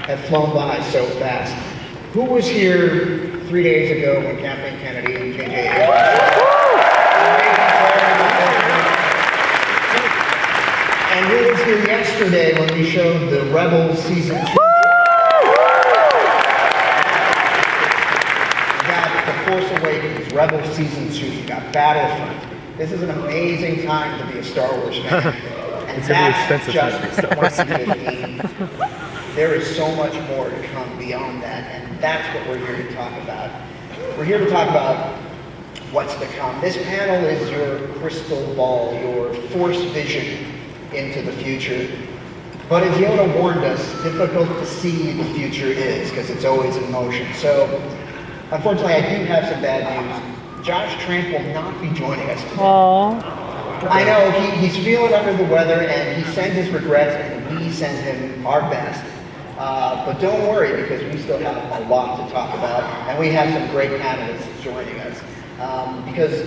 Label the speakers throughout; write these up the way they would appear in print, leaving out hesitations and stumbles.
Speaker 1: have flown by so fast. Who was here 3 days ago when Kathleen Kennedy and J.J. And who was here yesterday when we showed the Rebels Season 2? You got The Force Awakens, Rebels Season 2, you got Battlefront. This is an amazing time to be a Star Wars fan. And
Speaker 2: it's really expensive
Speaker 1: just 2015. There is so much more to come beyond that, and that's what we're here to talk about. We're here to talk about what's to come. This panel is your crystal ball, your force vision into the future. But as Yoda warned us, difficult to see the future is, because it's always in motion. So, unfortunately, I do have some bad news. Josh Trank will not be joining us today.
Speaker 2: Aww.
Speaker 1: I know, he's feeling under the weather, and he sends his regrets, and we send him our best. But don't worry, because we still have a lot to talk about, and we have some great panelists joining us. Because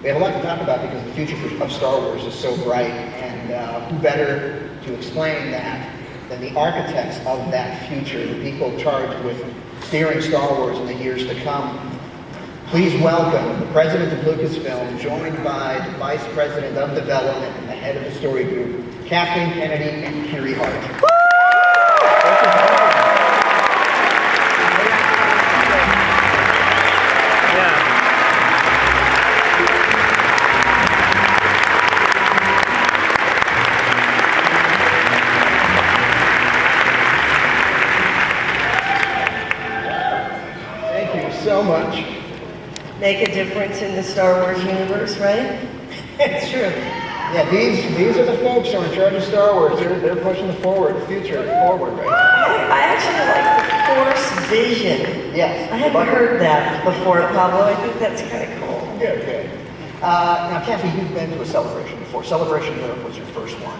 Speaker 1: we have a lot to talk about, because the future of Star Wars is so bright, and who better to explain that than the architects of that future, the people charged with steering Star Wars in the years to come. Please welcome the president of Lucasfilm, joined by the vice president of development and the head of the story group, Kathleen Kennedy and Kiri Hart. Thank you so much.
Speaker 3: Make a difference in the Star Wars universe, right?
Speaker 1: It's true. Yeah, these are the folks who are in charge of Star Wars. They're pushing the future forward right now.
Speaker 3: I actually like the Force vision.
Speaker 1: Yes.
Speaker 3: I hadn't heard that before, Pablo. I think that's kind of cool.
Speaker 1: Good. Now, Kathy, you've been to a celebration before. Celebration Europe was your first one.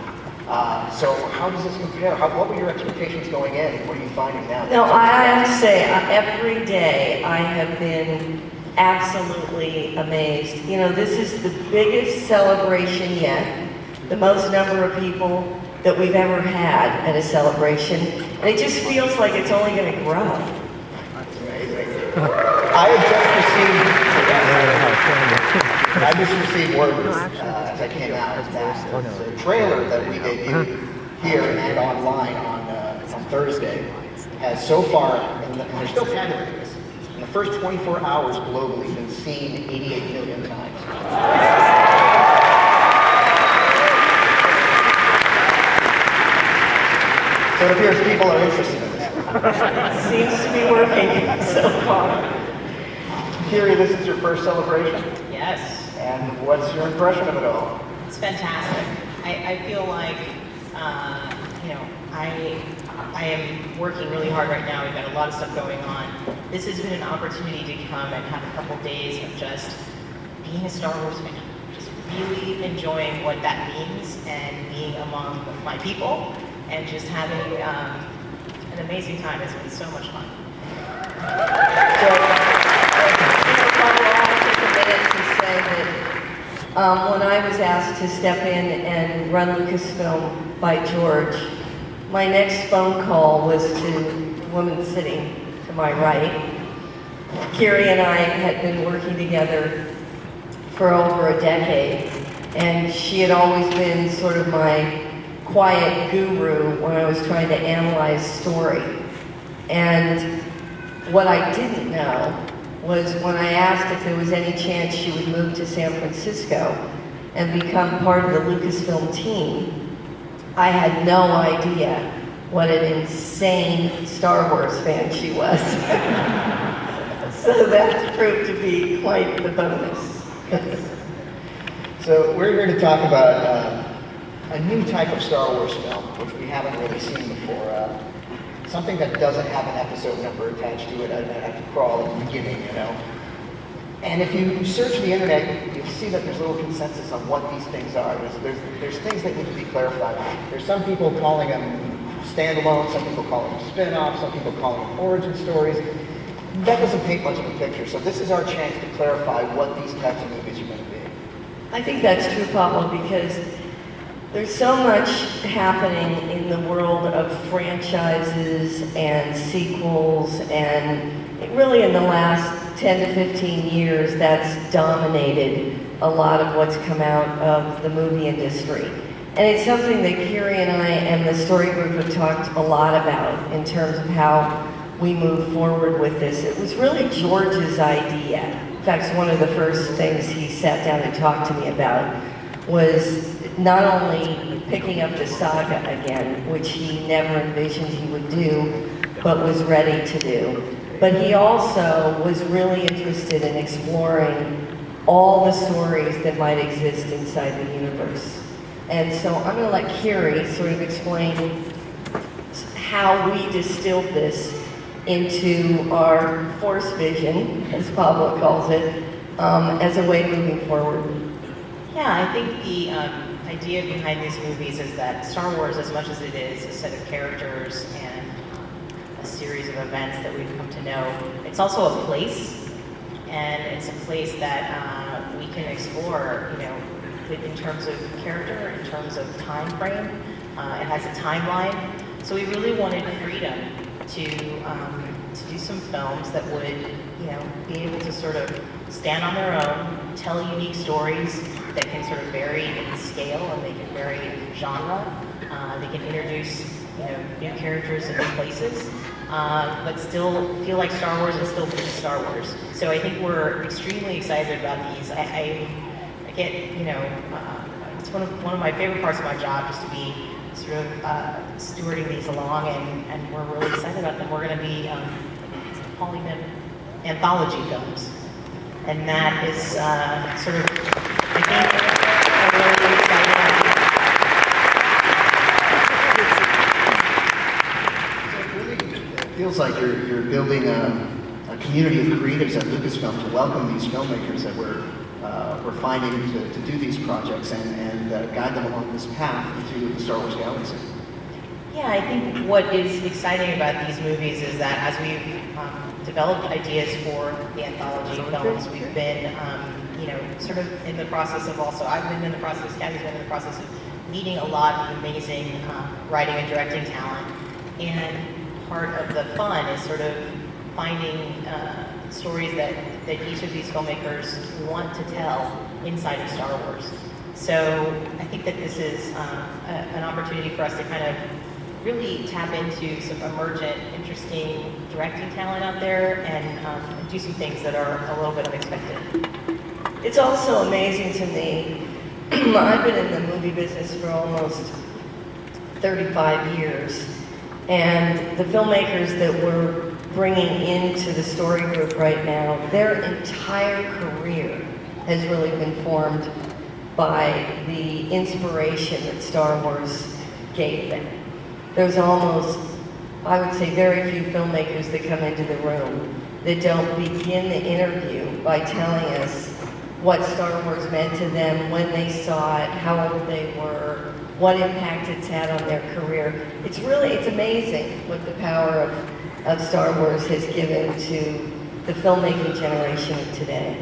Speaker 1: So how does this compare? What were your expectations going in? What are you finding now?
Speaker 3: No, I have to say, every day I have been absolutely amazed. You know, this is the biggest celebration yet, the most number of people that we've ever had at a celebration, and it just feels like it's only going to grow.
Speaker 1: That's amazing. I just received word as I came out that the trailer that we debuted here and online on Thursday has so far, and they're still tabulating this, in the first 24 hours globally been seen 88 million times. So it appears people are interested in this.
Speaker 3: Seems to be working so far.
Speaker 1: Kiri, this is your first celebration?
Speaker 4: Yes.
Speaker 1: And what's your impression of it all?
Speaker 4: It's fantastic. I feel like, I am working really hard right now. We've got a lot of stuff going on. This has been an opportunity to come and have a couple days of just being a Star Wars fan. Just really enjoying what that means and being among my people and just having an amazing time. It's been so much fun.
Speaker 3: When I was asked to step in and run Lucasfilm by George, my next phone call was to the woman sitting to my right. Kiri and I had been working together for over a decade, and she had always been sort of my quiet guru when I was trying to analyze story. And what I didn't know was when I asked if there was any chance she would move to San Francisco and become part of the Lucasfilm team, I had no idea what an insane Star Wars fan she was. So that proved to be quite the bonus.
Speaker 1: So we're here to talk about a new type of Star Wars film, which we haven't really seen before. Something that doesn't have an episode number attached to it. I have to crawl at the beginning, you know. And if you search the internet, you'll see that there's little consensus on what these things are. There's things that need to be clarified. There's some people calling them standalone, some people call them spin-offs, some people call them origin stories. That doesn't paint much of a picture, so this is our chance to clarify what these types of movies are going to be.
Speaker 3: I think that's true, Pablo, because There's so much happening in the world of franchises and sequels, and really in the last 10 to 15 years, that's dominated a lot of what's come out of the movie industry. And it's something that Kiri and I and the story group have talked a lot about in terms of how we move forward with this. It was really George's idea. In fact, it's one of the first things he sat down and talked to me about was not only picking up the saga again, which he never envisioned he would do, but was ready to do. But he also was really interested in exploring all the stories that might exist inside the universe. And so I'm going to let Kiri sort of explain how we distilled this into our force vision, as Pablo calls it, as a way moving forward.
Speaker 4: Yeah, I think the idea behind these movies is that Star Wars, as much as it is a set of characters and a series of events that we've come to know, it's also a place, and it's a place that we can explore, you know, in terms of character, in terms of time frame. It has a timeline, so we really wanted freedom to do some films that would, you know, be able to sort of stand on their own, tell unique stories that can sort of vary in scale and they can vary in genre. They can introduce, you know, new characters and new places, but still feel like Star Wars and still be Star Wars. So I think we're extremely excited about these. I get, you know, it's one of my favorite parts of my job, just to be sort of stewarding these along, and we're really excited about them. We're going to be calling them anthology films, and that is sort of, I think, a really exciting.
Speaker 1: It feels like you're building a community of creatives at Lucasfilm to welcome these filmmakers that we're finding to do these projects and guide them along this path into the Star Wars galaxy.
Speaker 4: Yeah, I think what is exciting about these movies is that as we've developed ideas for the anthology films, we've been, you know, sort of in the process of also, I've been in the process, Gabby's been in the process of meeting a lot of amazing writing and directing talent. And part of the fun is sort of finding stories that each of these filmmakers want to tell inside of Star Wars. So I think that this is an opportunity for us to kind of really tap into some emergent, interesting directing talent out there and do some things that are a little bit unexpected.
Speaker 3: It's also amazing to me, I've been in the movie business for almost 35 years, and the filmmakers that we're bringing into the story group right now, their entire career has really been formed by the inspiration that Star Wars gave them. There's almost, I would say, very few filmmakers that come into the room that don't begin the interview by telling us what Star Wars meant to them, when they saw it, how old they were, what impact it's had on their career. It's amazing what the power of Star Wars has given to the filmmaking generation of today.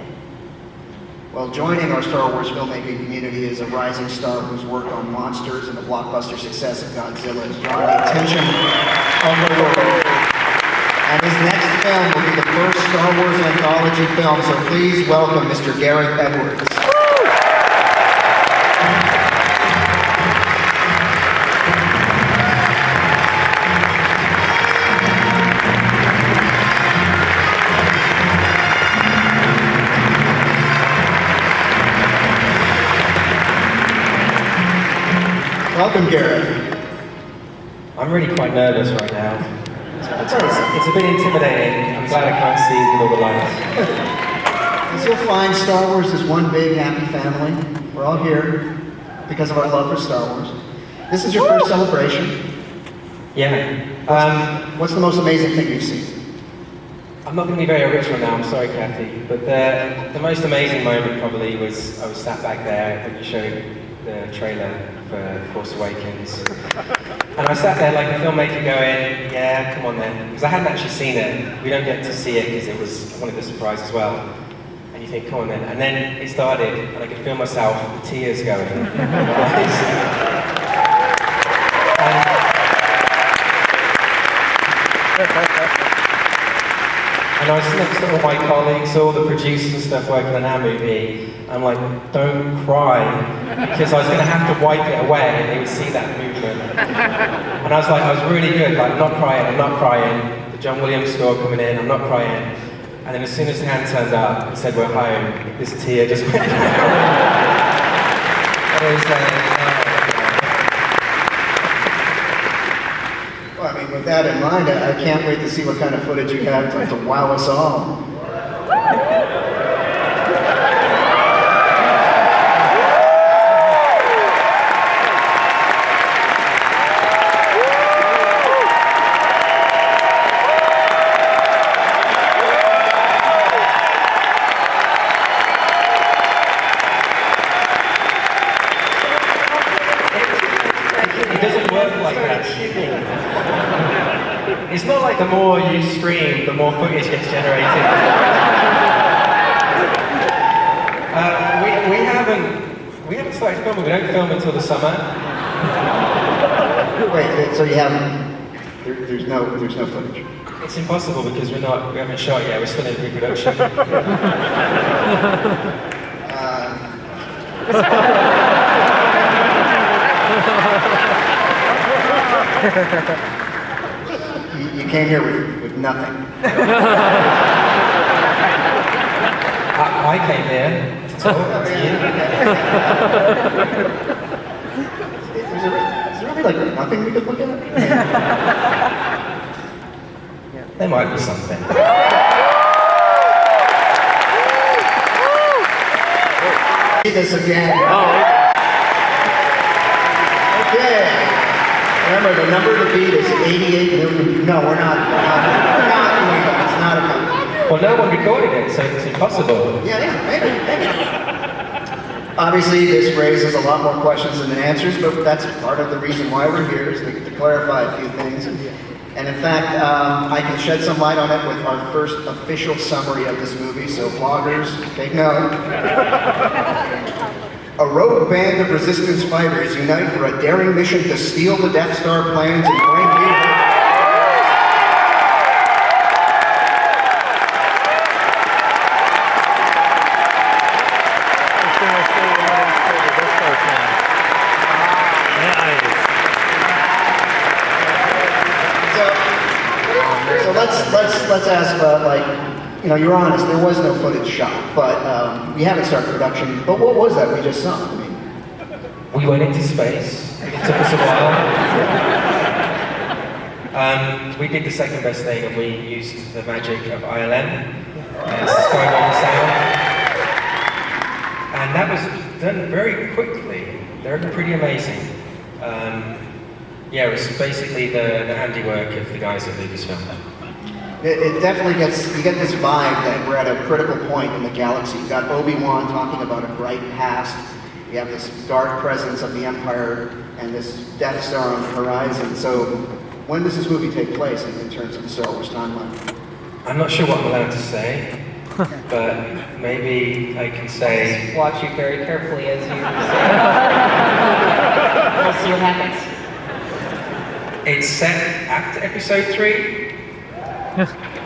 Speaker 1: Well, joining our Star Wars filmmaking community is a rising star who's worked on monsters and the blockbuster success of Godzilla has drawn the attention of the world. And his next film will be the first Star Wars anthology film, so please welcome Mr. Gareth Edwards. Welcome, Gareth.
Speaker 5: I'm really quite nervous right now. It's a bit intimidating. I'm glad I can't see with all the lights.
Speaker 1: As you'll find, Star Wars is one big happy family. We're all here because of our love for Star Wars. This is your first celebration.
Speaker 5: Yeah.
Speaker 1: What's the most amazing thing you've seen?
Speaker 5: I'm not going to be very original now, I'm sorry Kathy, but the most amazing moment probably was I was sat back there when you showed the trailer for Force Awakens. And I sat there like a filmmaker going, yeah, come on then. Because I hadn't actually seen it. We don't get to see it because it was one of the surprise as well. And you think, come on then. And then it started, and I could feel myself, the tears going in my eyes. And I was next to all my colleagues, all the producers and stuff working on our movie. I'm like, don't cry, because I was going to have to wipe it away and they would see that movement. And I was like, I was really good, like, I'm not crying. The John Williams score coming in, I'm not crying. And then as soon as the hand turned up and said, we're home, this tear just went down. It was
Speaker 1: Well, I mean, with that in mind, I can't wait to see what kind of footage you have to wow us all.
Speaker 5: It doesn't work like that. It's not like the more you scream, the more footage gets generated. We haven't started filming. We don't film until the summer.
Speaker 1: Wait, so you haven't? There's no footage.
Speaker 5: It's impossible because we haven't shot yet. We're still in pre-production.
Speaker 1: You came here with nothing.
Speaker 5: I came here to talk to you.
Speaker 1: Is there really like nothing we could look at?
Speaker 5: There might be something.
Speaker 1: See this again. Okay. Remember, the number to beat is 88 million. No, we're not doing that. It's not a number.
Speaker 5: Well, no one recorded it, so it's impossible.
Speaker 1: Yeah, maybe. Obviously, this raises a lot more questions than answers, but that's part of the reason why we're here, is to clarify a few things. And in fact, I can shed some light on it with our first official summary of this movie, so bloggers, take note. A rogue band of resistance fighters unite for a daring mission to steal the Death Star plans and bring new... So let's ask about, like, you know, you're honest, there was no footage shot, but we haven't started production. But what was that we just saw? I mean,
Speaker 5: We went into space. It took us a while. We did the second best thing, and we used the magic of ILM, Skywalker sound. And that was done very quickly. They're pretty amazing. Yeah, it was basically the handiwork of the guys at Lucasfilm.
Speaker 1: it definitely gets, you get this vibe that we're at a critical point in the galaxy. You've got Obi-Wan talking about a bright past. You have this dark presence of the Empire and this Death Star on the horizon. So when does this movie take place in terms of the Star Wars timeline?
Speaker 5: I'm not sure what I'm allowed to say, but maybe I can say...
Speaker 4: Watch you very carefully as you say. We'll see what happens.
Speaker 5: It's set after Episode 3,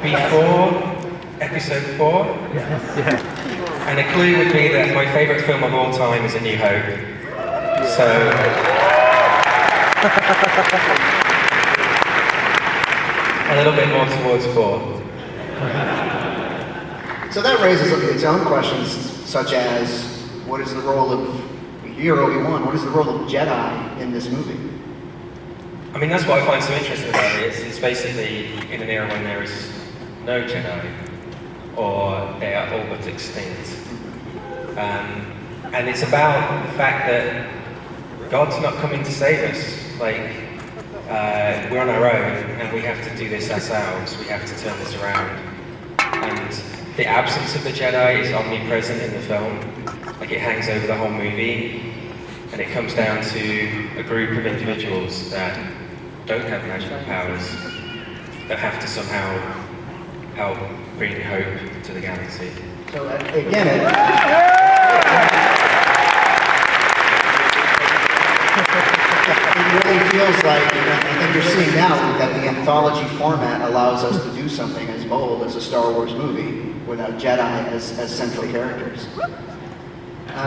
Speaker 5: before Episode 4, and a clue would be that my favourite film of all time is A New Hope. So... a little bit more towards 4.
Speaker 1: So that raises its own questions, such as, what is the role of, you're Obi-Wan, what is the role of Jedi in this movie?
Speaker 5: I mean, that's what I find so interesting about it. It's basically in an era when there is no Jedi, or they are all but extinct. And it's about the fact that God's not coming to save us. Like, we're on our own, and we have to do this ourselves. We have to turn this around. And the absence of the Jedi is omnipresent in the film. Like, it hangs over the whole movie, and it comes down to a group of individuals that don't have magical powers, that have to somehow help bring hope to the galaxy.
Speaker 1: So again, it really feels like, I think you're seeing now, that the anthology format allows us to do something as bold as a Star Wars movie without Jedi as central characters.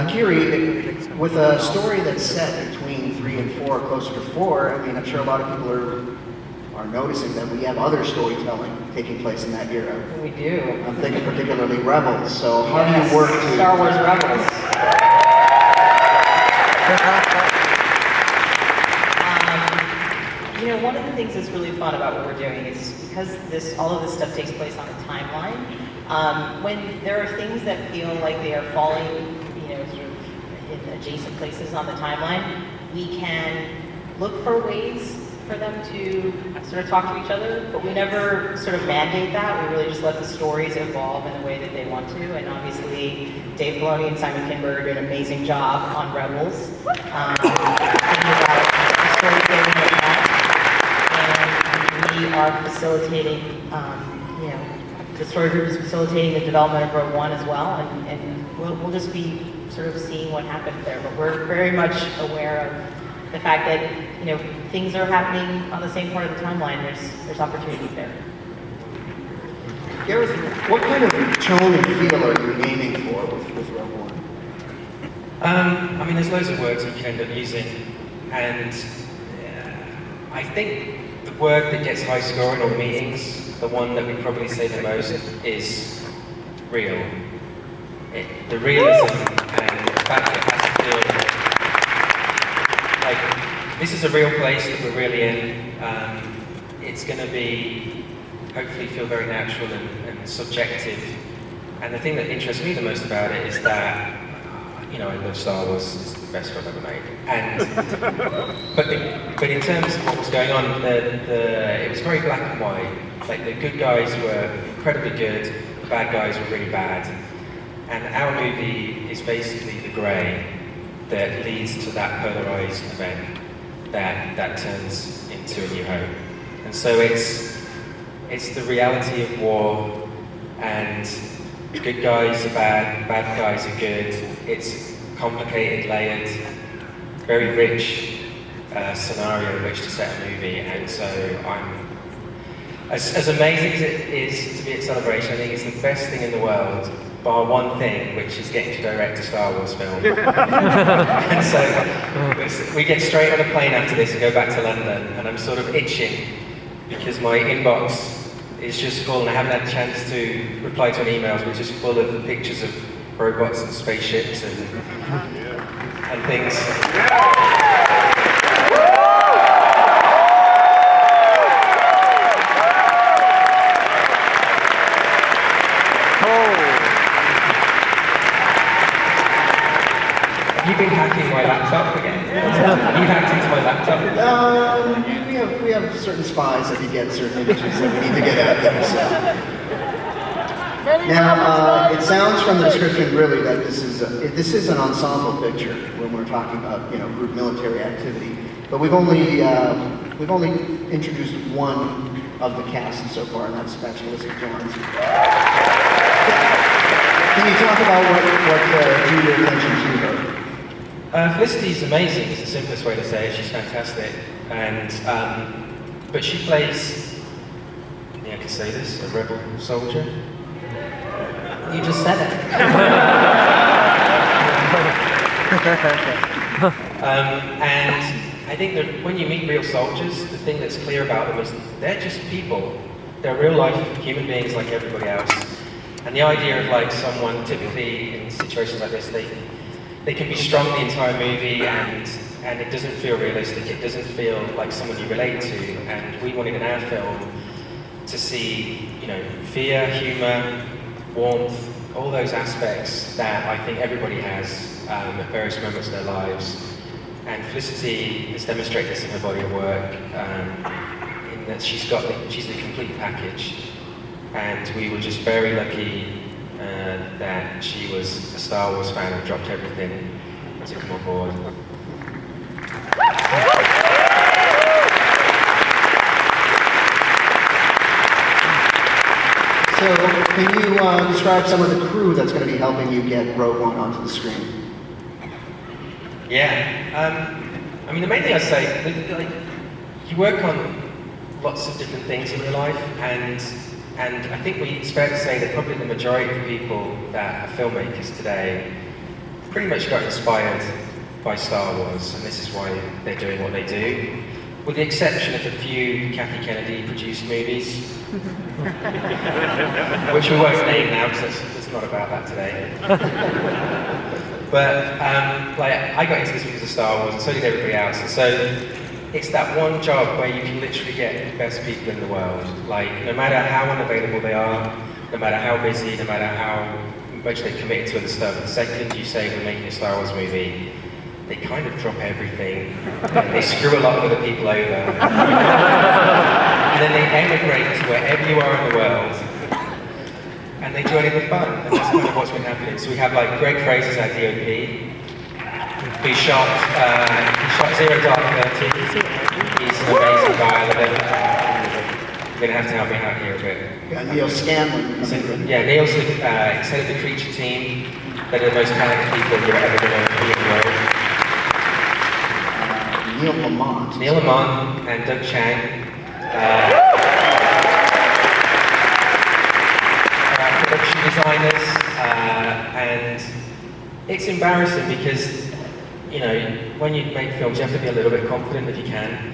Speaker 1: Kiri, with a story that's set between 3 and 4, closer to 4, I mean, I'm sure a lot of people are noticing that we have other storytelling taking place in that era.
Speaker 4: We do.
Speaker 1: I'm thinking particularly Rebels. So how do you work to...
Speaker 4: Star Wars Rebels. You know, one of the things that's really fun about what we're doing is because all of this stuff takes place on a timeline, when there are things that feel like they are falling, you know, sort of in adjacent places on the timeline, we can look for ways for them to sort of talk to each other, but we never sort of mandate that. We really just let the stories evolve in the way that they want to, and obviously Dave Filoni and Simon Kinberg do an amazing job on Rebels, thinking about the storytelling like that. And we are facilitating, you know, the story group is facilitating the development of Rogue One as well, and we'll just be sort of seeing what happens there. But we're very much aware of the fact that, you know, things are happening on the same part of the timeline. There's opportunities there.
Speaker 1: Gareth, what kind of tone and feel are you aiming for with Rogue One?
Speaker 5: I mean, there's loads of words you can end up using, and I think the word that gets high score in all the meetings, the one that we probably say the most, is real. The realism and the fact that it has to feel like this is a real place that we're really in. It's going to be, hopefully, feel very natural and subjective. And the thing that interests me the most about it is that, you know, I love Star Wars. It's the best film ever made. And but in terms of what was going on, it was very black and white. Like the good guys were incredibly good, the bad guys were really bad. And our movie is basically the grey that leads to that polarized event that turns into A New Hope. And so it's the reality of war, and good guys are bad, bad guys are good. It's complicated, layered, very rich scenario in which to set a movie. And so I'm, as amazing as it is to be at Celebration, I think it's the best thing in the world, bar one thing, which is getting to direct a Star Wars film. And so we get straight on a plane after this and go back to London, and I'm sort of itching because my inbox is just full, and I haven't had a chance to reply to any emails, which is full of pictures of robots and spaceships and things. Have you been hacking my laptop again? Have you hacked into my laptop?
Speaker 1: We have certain spies that we get certain images that we need to get out there. So. Now, it sounds from the description really that this is an ensemble picture when we're talking about, you know, group military activity. But we've only introduced one of the cast so far, and that's Felicity Jones. Can you talk about what drew your attention to her?
Speaker 5: Felicity's amazing, is the simplest way to say it. She's fantastic. And, but she plays, I can say this, a rebel soldier.
Speaker 4: You just said it.
Speaker 5: And I think that when you meet real soldiers, the thing that's clear about them is they're just people. They're real life human beings like everybody else. And the idea of like someone, typically in situations like this, they can be strong the entire movie, and it doesn't feel realistic. It doesn't feel like someone you relate to. And we wanted in our film to see, you know, fear, humor, warmth, all those aspects that I think everybody has at various moments of their lives. And Felicity has demonstrated this in her body of work, in that she's the complete package. And we were just very lucky that she was a Star Wars fan and dropped everything to come on board.
Speaker 1: So, can you describe some of the crew that's going to be helping you get Rogue One onto the screen?
Speaker 5: Yeah. I mean, the main thing I say, like, you work on lots of different things in your life, and I think it's fair to say that probably the majority of people that are filmmakers today pretty much got inspired by Star Wars, and this is why they're doing what they do. With the exception of a few Kathy Kennedy produced movies, which we won't name now because it's not about that today. But like, I got into this because of Star Wars, and so did everybody else. And so it's that one job where you can literally get the best people in the world. Like, no matter how unavailable they are, no matter how busy, no matter how much they've committed to other stuff, the second you say we're making a Star Wars movie, they kind of drop everything, and they screw a lot of other people over. And then they emigrate to wherever you are in the world, and they do anything fun, and that's kind of what's been happening. So we have like Greg Fraser's our DOP, who shot Zero Dark Thirty. He's an amazing guy, I love him. You're going to have to help me out here a bit.
Speaker 1: Neil Scanlon.
Speaker 5: So, yeah, Neil's head of the creature team. They're the most talented people you're ever going to be in the world. Neil Lamont and Doug Chang. Production designers, and it's embarrassing because, you know, when you make films, you have to be a little bit confident if you can,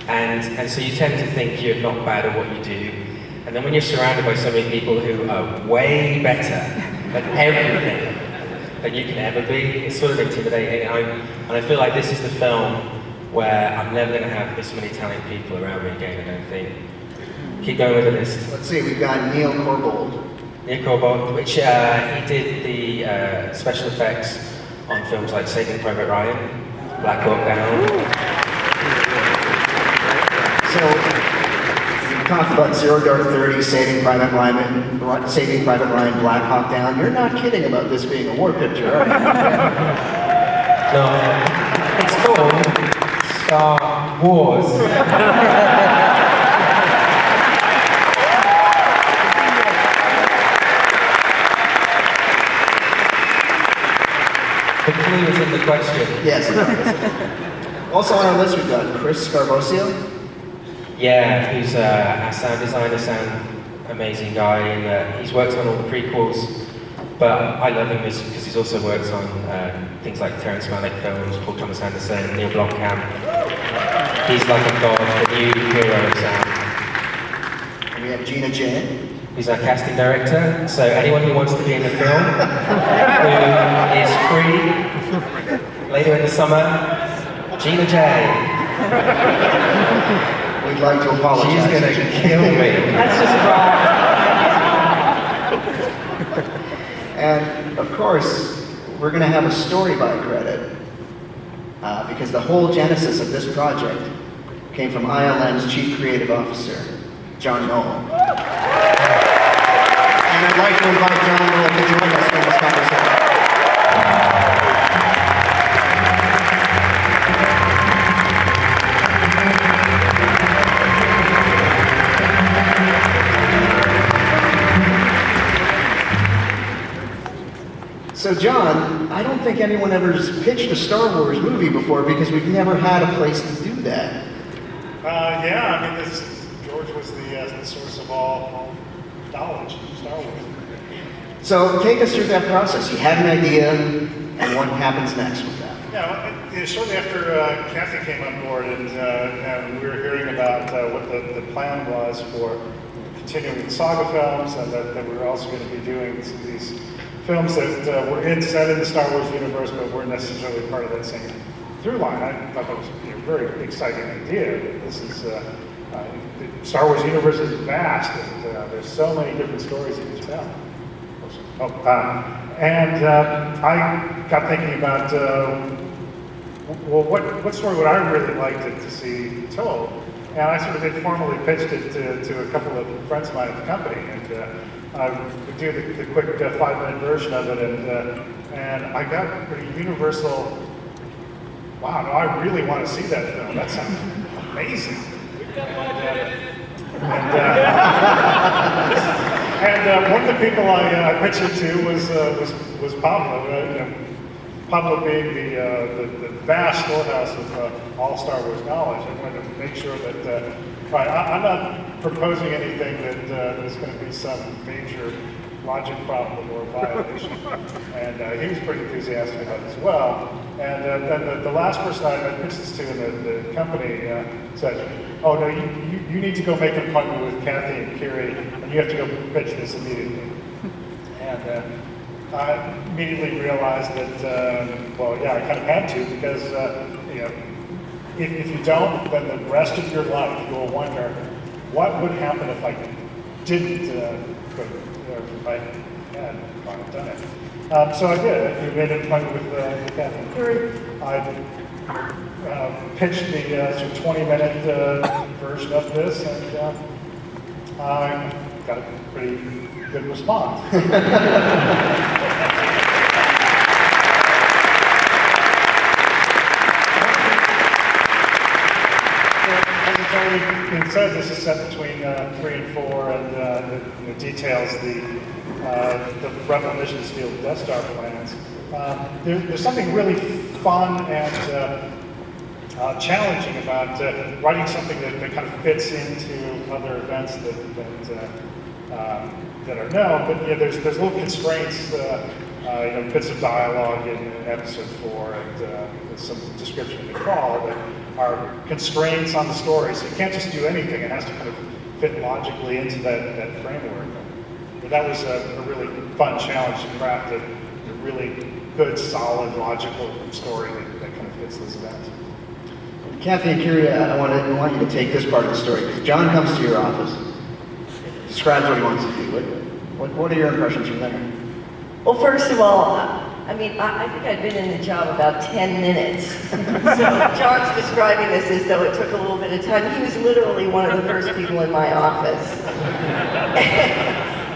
Speaker 5: and so you tend to think you're not bad at what you do, and then when you're surrounded by so many people who are way better at everything than you can ever be, it's sort of intimidating, and I feel like this is the film where I'm never going to have this many talented people around me again, I don't think. Keep going with the list.
Speaker 1: Let's see, we've got Neil Corbold.
Speaker 5: Neil Corbold, which he did the special effects on films like Saving Private Ryan, Black Hawk Down.
Speaker 1: So, you talked about Zero Dark 30, Saving Private Ryan, Black Hawk Down. You're not kidding about this being a war picture, are you?
Speaker 5: No, it's called Star Wars. The clue is in the question.
Speaker 1: Yes. Also on our list, we've got Chris Scarbosio.
Speaker 5: Yeah, who's our sound designer, amazing guy, and he's worked on all the prequels, but I love him because he's also worked on things like Terrence Malick films, Paul Thomas Anderson, Neil Blomkamp. He's like a god, the new hero of sound.
Speaker 1: And we have Gina Jane.
Speaker 5: Who's our casting director, so anyone who wants to be in the film, who is free later in the summer, Gina J.
Speaker 1: We'd like to apologize.
Speaker 5: She's gonna kill me.
Speaker 3: That's just wrong.
Speaker 1: And of course, we're going to have a story by credit because the whole genesis of this project came from ILM's Chief Creative Officer, John Noel. And I'd like to invite John Noel to join us in this conversation. So John, I don't think anyone ever pitched a Star Wars movie before because we've never had a place to do that.
Speaker 2: Yeah, I mean, George was the source of all knowledge of Star Wars.
Speaker 1: So take us through that process. You had an idea, and what happens next with that?
Speaker 2: Yeah, shortly after Kathy came on board and we were hearing about what the plan was for continuing the saga films, and that we were also going to be doing these films that were set in the Star Wars universe, but weren't necessarily part of that same through line. I thought that was a very exciting idea. This is the Star Wars universe is vast, and there's so many different stories you can tell. And I got thinking about, well, what story would I really like to see told? And I sort of informally pitched it to a couple of friends of mine at the company, and we do the quick 5-minute version of it, and I got a pretty universal, wow, no, I really want to see that film. That sounds amazing. And one of the people I pitched it to was Pablo. Pablo being the vast storehouse of all Star Wars knowledge. I wanted to make sure that I'm not proposing anything that is going to be some major logic problem or violation. And he was pretty enthusiastic about it as well. And then the last person I pitched this to in the company said, "Oh no, you need to go make an appointment with Kathy and Kiri, and you have to go pitch this immediately." And I immediately realized that, well, yeah, I kind of had to, because if you don't, then the rest of your life you will wonder what would happen if I didn't if I had done it. So I did. We made an appointment with Kathy. I pitched the sort of 20-minute version of this, and I got a pretty good response. Being said, this is set between 3 and 4, and it details the Rebel Mission Steel Death Star plans. There's something really fun and challenging about writing something that kind of fits into other events that are known, but there's little constraints, bits of dialogue in episode 4 and some description in the crawl that are constraints on the story, so you can't just do anything. It has to kind of fit logically into that framework. But that was a really fun challenge to craft a really good, solid, logical story that kind of fits this event.
Speaker 1: Kathy and Kiri, I want you to take this part of the story. John comes to your office, describes what he wants to do. What are your impressions from there?
Speaker 3: Well, first of all, I think I'd been in the job about 10 minutes. So John's describing this as though it took a little bit of time. He was literally one of the first people in my office.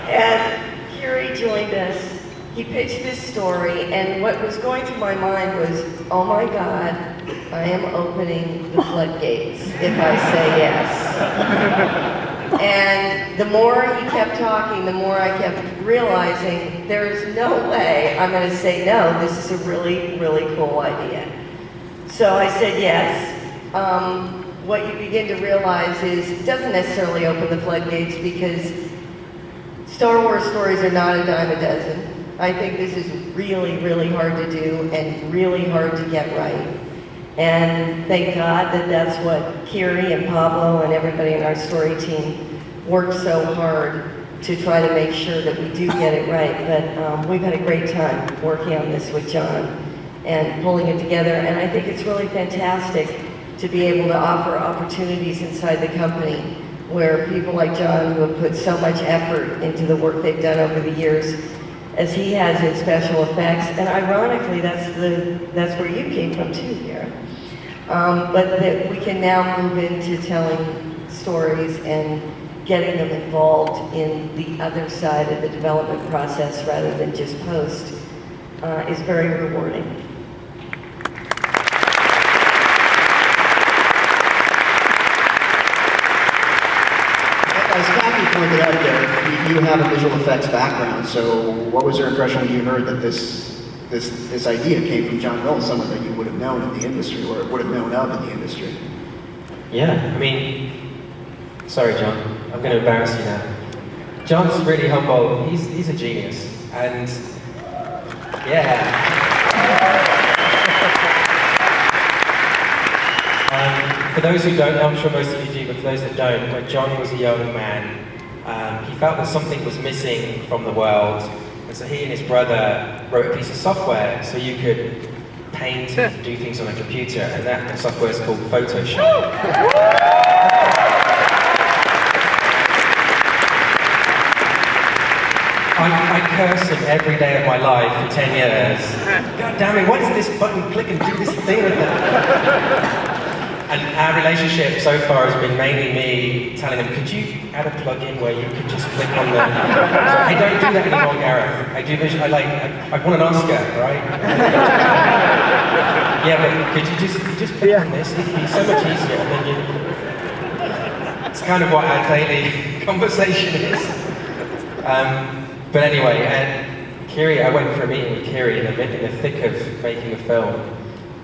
Speaker 3: And Kiri joined us. He pitched this story, and what was going through my mind was, oh my God, I am opening the floodgates if I say yes. And the more he kept talking, the more I kept realizing there's no way I'm going to say no. This is a really, really cool idea. So I said yes. What you begin to realize is it doesn't necessarily open the floodgates, because Star Wars stories are not a dime a dozen. I think this is really, really hard to do and really hard to get right. And thank God that that's what Kiri and Pablo and everybody in our story team worked so hard to try to make sure that we do get it right. But we've had a great time working on this with John and pulling it together. And I think it's really fantastic to be able to offer opportunities inside the company where people like John, who have put so much effort into the work they've done over the years, as he has in special effects, and ironically, that's where you came from too, Gareth. But that we can now move into telling stories and getting them involved in the other side of the development process rather than just post is very rewarding.
Speaker 1: As Kathy pointed out, Gareth, you have a visual effects background, so what was your impression when you heard that this idea came from John Knoll, someone that you would have known in the industry, or would have known of in the industry?
Speaker 5: Yeah, I mean, sorry John, I'm going to embarrass you now. John's really humble, he's a genius, and yeah. For those who don't know, I'm sure most of you do, but for those that don't, when John was a young man, he felt that something was missing from the world, and so he and his brother wrote a piece of software so you could paint and do things on a computer, and that software is called Photoshop. I curse him every day of my life for 10 years. God damn it, why doesn't this button click and do this thing with it? And our relationship so far has been mainly me telling him, could you add a plug-in where you could just click on the... So I don't do that anymore, Gareth. I won an Oscar, right? Yeah, but could you just click on this? It'd be so much easier. And then it's kind of what our daily conversation is. But anyway, and Kiri, I went for a meeting with Kiri in the thick of making a film,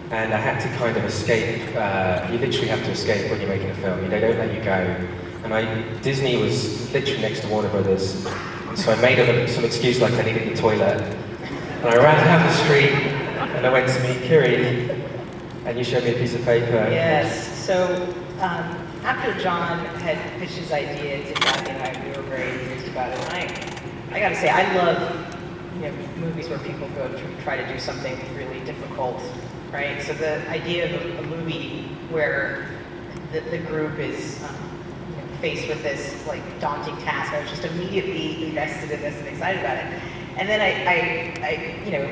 Speaker 5: and I had to kind of escape. You literally have to escape when you're making a film. They don't let you go. And Disney was literally next to Warner Brothers, and so I made up some excuse like I needed the toilet. And I ran down the street, and I went to meet Kiri, and you showed me a piece of paper.
Speaker 4: Yes. So after John had pitched his idea to Kathy and I, we were very enthused about it. And I got to say, I love movies where people go to try to do something really difficult, right? So the idea of a movie where the group is faced with this like daunting task, I was just immediately invested in this and excited about it. And then I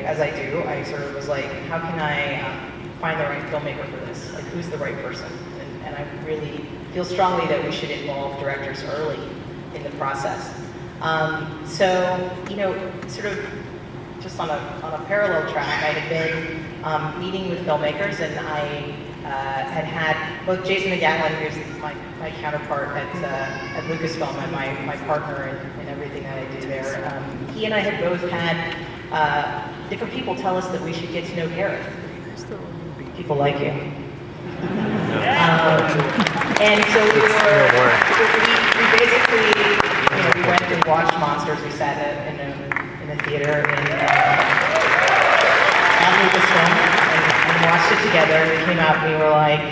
Speaker 4: as I do, I sort of was like, how can I find the right filmmaker for this? Like, who's the right person? And I really feel strongly that we should involve directors early in the process. So, sort of just on a parallel track, I had been meeting with filmmakers, and I had both Jason McGowan, who's my counterpart at Lucasfilm and my partner in everything that I do there. He and I had both had different people tell us that we should get to know Gareth. People like you. And so we basically, we went and watched Monsters. We sat in a theater at Lucasfilm and watched it together. We came out and we were like,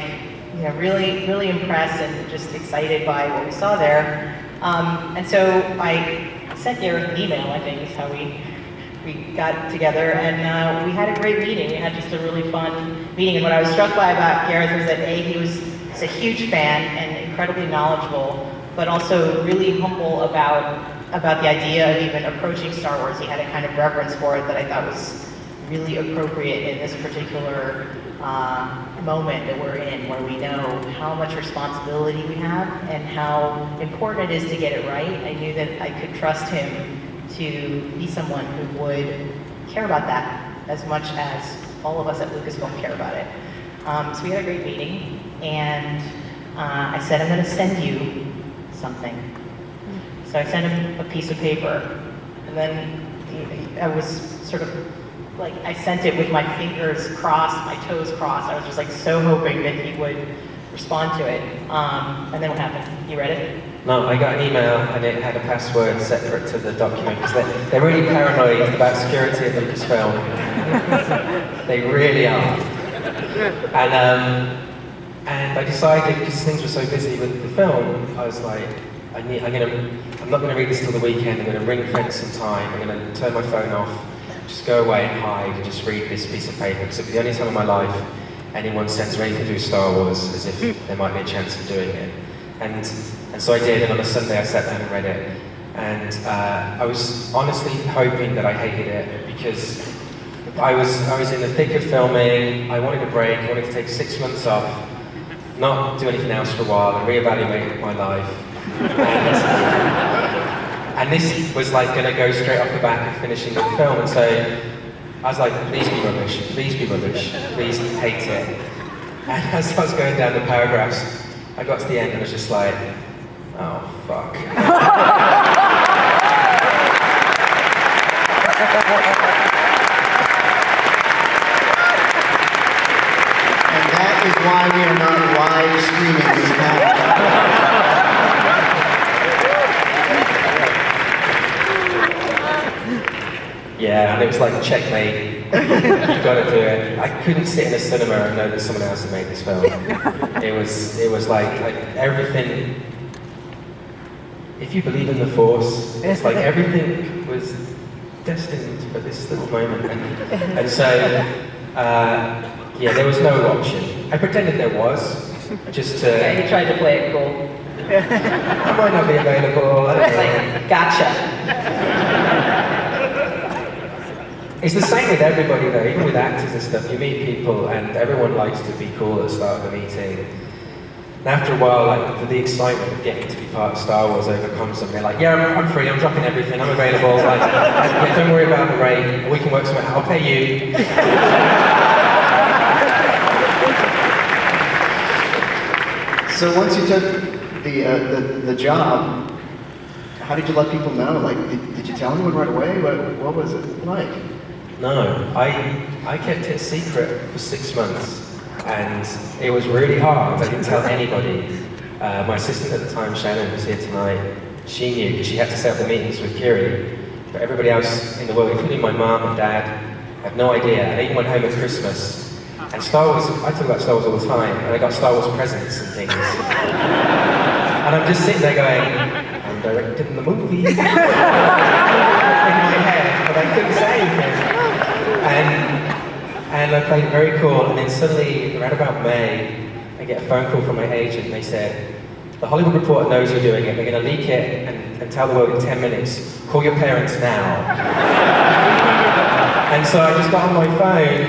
Speaker 4: really, really impressed and just excited by what we saw there. And so I sent Gareth an email, I think is how we got together, and we had a great meeting. We had just a really fun meeting, and what I was struck by about Gareth was that he was a huge fan and incredibly knowledgeable, but also really humble about the idea of even approaching Star Wars. He had a kind of reverence for it that I thought was really appropriate in this particular moment that we're in, where we know how much responsibility we have and how important it is to get it right. I knew that I could trust him to be someone who would care about that as much as all of us at Lucasfilm care about it. So we had a great meeting, and I said, I'm going to send you something. So I sent him a piece of paper, and then I was sort of like, I sent it with my fingers crossed, my toes crossed. I was just like so hoping that he would respond to it. And then what happened? You read it?
Speaker 5: No, I got an email and it had a password separate to the document because they're really paranoid about security at Lucasfilm. They really are. And I decided, because things were so busy with the film, I was like, I'm not going to read this till the weekend. I'm going to ring fence some time. I'm going to turn my phone off, just go away and hide and just read this piece of paper, because it was the only time in my life anyone sends me anything to do with Star Wars as if there might be a chance of doing it. And so I did, and on a Sunday I sat down and read it. And I was honestly hoping that I hated it, because I was in the thick of filming. I wanted a break. I wanted to take 6 months off, not do anything else for a while, and reevaluate my life. And this was like going to go straight off the back of finishing the film. And so I was like, please be rubbish, please hate it. And as I was going down the paragraphs, I got to the end and I was just like, oh, fuck.
Speaker 1: And that is why we are not live streaming this now.
Speaker 5: Yeah, and it was like, checkmate, you've got to do it. I couldn't sit in a cinema and know that someone else had made this film. It was like everything, if you believe in the Force, it's like everything was destined for this little moment. And so, yeah, there was no option. I pretended there was, just to...
Speaker 4: Yeah, you tried to play it cool.
Speaker 5: I might not be available, I don't know.
Speaker 4: Like, gotcha.
Speaker 5: It's the same with everybody though, even with actors and stuff. You meet people and everyone likes to be cool at the start of the meeting. And after a while, like, the excitement of getting to be part of Star Wars overcomes them. They're like, yeah, I'm free, I'm dropping everything, I'm available. Like, yeah, don't worry about the rate, we can work something out, I'll pay you.
Speaker 1: So once you took the job, how did you let people know? Like, did you tell anyone right away? What was it like?
Speaker 5: No, I kept it a secret for 6 months, and it was really hard. I didn't tell anybody. My assistant at the time, Shannon, who's here tonight, she knew because she had to set up the meetings with Kiri. But everybody else in the world, including my mum and dad, had no idea. And I even went home at Christmas. And Star Wars, I talk about Star Wars all the time, and I got Star Wars presents and things. And I'm just sitting there going, I'm directing the movie. In my head, but I couldn't say anything. And I played it very cool, and then suddenly, around about May, I get a phone call from my agent, and they said, the Hollywood Reporter knows you're doing it, they're going to leak it and tell the world in 10 minutes, call your parents now. And so I just got on my phone,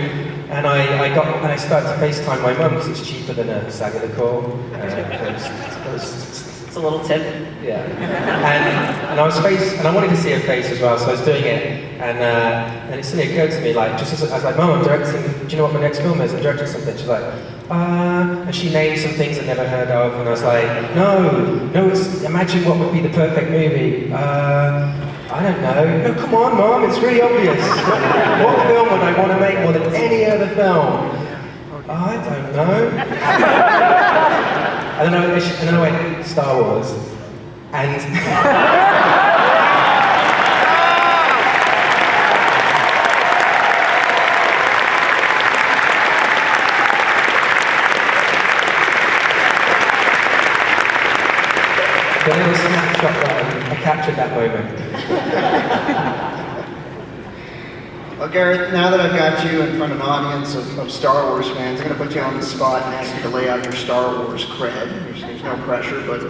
Speaker 5: and I started to FaceTime my mum, because it's cheaper than a cellular call.
Speaker 4: It's a little tip.
Speaker 5: Yeah. And I wanted to see her face as well, so I was doing it, and it suddenly occurred to me, like, just as I was like, Mum, I'm directing, do you know what my next film is? I'm directing something. She's like, and she named some things I'd never heard of, and I was like, no, it's, imagine what would be the perfect movie. I don't know. No, come on, Mom, it's really obvious. What film would I want to make more than any other film? I don't know. And then I went, Star Wars. And the little snapshot button, I captured that moment.
Speaker 1: Well, Gareth, now that I've got you in front of an audience of Star Wars fans, I'm going to put you on the spot and ask you to lay out your Star Wars cred. There's no pressure, but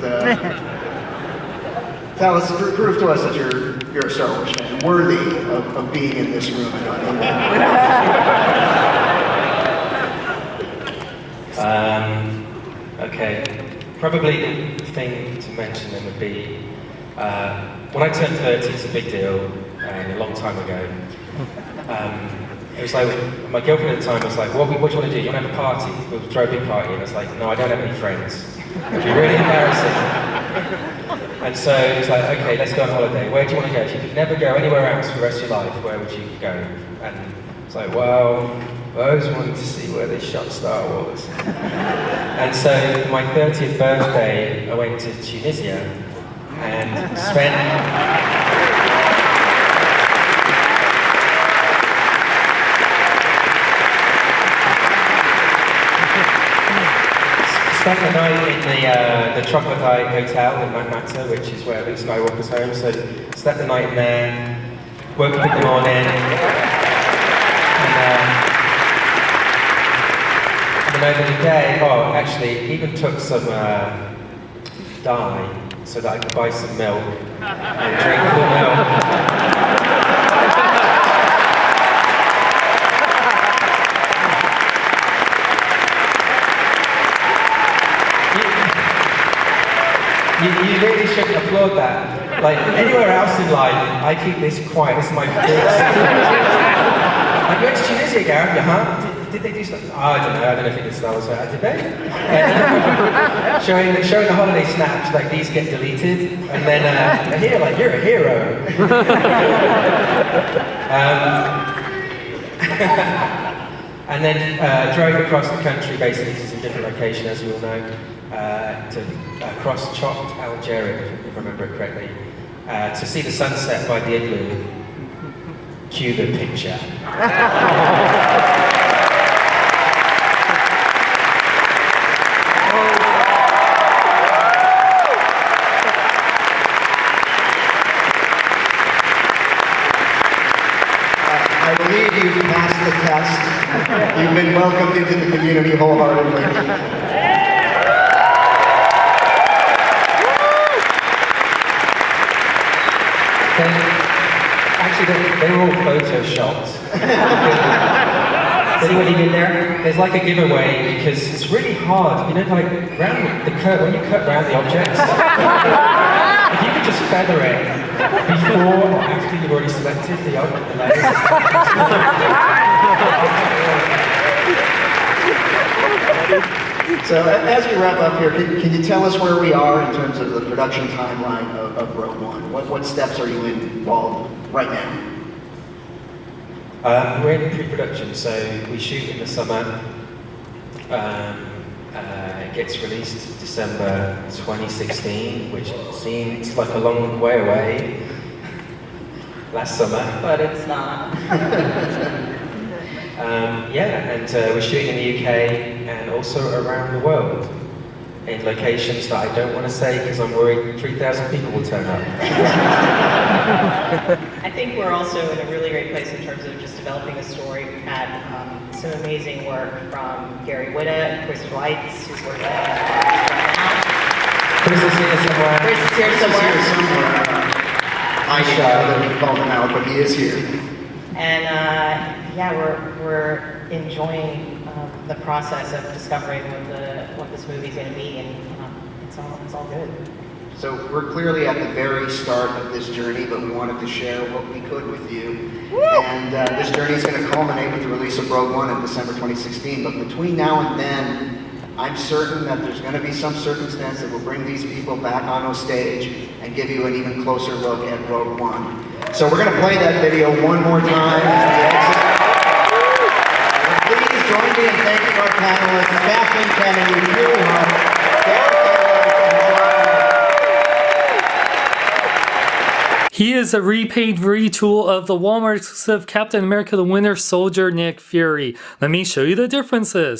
Speaker 1: tell us, prove to us that you're a Star Wars fan, worthy of being in this room.
Speaker 5: Okay. Probably the thing to mention then would be, when I turned 30, it's a big deal, and a long time ago. It was like, my girlfriend at the time was like, what do you want to do? You want to have a party? We'll throw a big party. And I was like, no, I don't have any friends. It'd be really embarrassing. And so it was like, okay, let's go on holiday. Where do you want to go? If you could never go anywhere else for the rest of your life, where would you go? And it's like, well, I always wanted to see where they shot Star Wars. And so for my 30th birthday, I went to Tunisia and spent the night in the Troglodyte Hotel in Manhattan, which is where Luke Skywalker's home. So slept the night in there, woke up in the morning, and over the day, actually even took some dye so that I could buy some milk and drink the milk. You really should applaud that. Like, anywhere else in life, I keep this quiet. This is my big secret. Like, you went to Tunisia, Gareth, huh? Did they do stuff? Oh, I don't know if it did Star Wars. Did they? showing the holiday snaps, like, these get deleted. And then, here, like, you're a hero. And then drove across the country, basically, to some different location, as you all know. To cross chopped Algeria, if I remember it correctly, to see the sunset by the igloo. Cue the picture.
Speaker 1: I believe you've passed the test. You've been welcomed into the community wholeheartedly.
Speaker 5: Actually, they were all photoshopped.
Speaker 4: See what he did there?
Speaker 5: There's like a giveaway because it's really hard. You know, like round the cut when you cut round the objects. If you could just feather it before or after you've already selected the layers.
Speaker 1: So as we wrap up here, can you tell us where we are in terms of the production timeline of Rogue One? What steps are you involved right now?
Speaker 5: We're in pre-production, so we shoot in the summer. It gets released December 2016, which seems like a long way away. Last summer.
Speaker 4: But it's not.
Speaker 5: We're shooting in the UK and also around the world in locations that I don't want to say because I'm worried 3,000 people will turn up.
Speaker 4: I think we're also in a really great place in terms of just developing a story. We've had some amazing work from Gary Whitta, Chris Weitz, who's working on it right now.
Speaker 5: Chris is here somewhere.
Speaker 4: Chris is here somewhere.
Speaker 1: I that we called him out, but he is here.
Speaker 4: And we're enjoying the process of discovering what this movie's going to be, and it's all good.
Speaker 1: So we're clearly at the very start of this journey, but we wanted to share what we could with you. And this journey is going to culminate with the release of Rogue One in December 2016. But between now and then, I'm certain that there's going to be some circumstance that will bring these people back on stage and give you an even closer look at Rogue One. So we're going to play that video one more time as we exit. Please join me in thanking our panelists, Kathleen Kennedy, Julie Hart, Gareth.
Speaker 6: He is a repaid retool of the Walmart exclusive Captain America the Winter Soldier Nick Fury. Let me show you the differences.